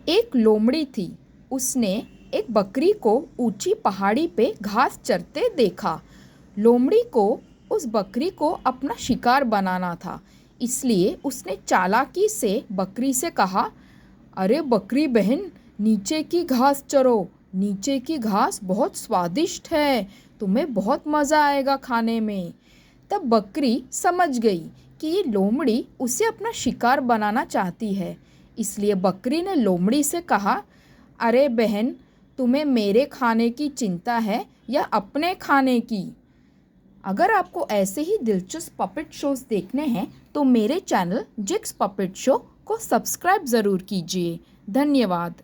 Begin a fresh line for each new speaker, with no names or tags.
एक लोमड़ी थी। उसने एक बकरी को ऊंची पहाड़ी पे घास चरते देखा। लोमड़ी को उस बकरी को अपना शिकार बनाना था, इसलिए उसने चालाकी से बकरी से कहा, अरे बकरी बहन, नीचे की घास चरो। नीचे की घास बहुत स्वादिष्ट है, तुम्हें बहुत मज़ा आएगा खाने में। तब बकरी समझ गई कि ये लोमड़ी उसे अपना शिकार बनाना चाहती है, इसलिए बकरी ने लोमड़ी से कहा, अरे बहन, तुम्हें मेरे खाने की चिंता है या अपने खाने की? अगर आपको ऐसे ही दिलचस्प पपेट शोज देखने हैं तो मेरे चैनल जिक्स पपेट शो को सब्सक्राइब ज़रूर कीजिए। धन्यवाद।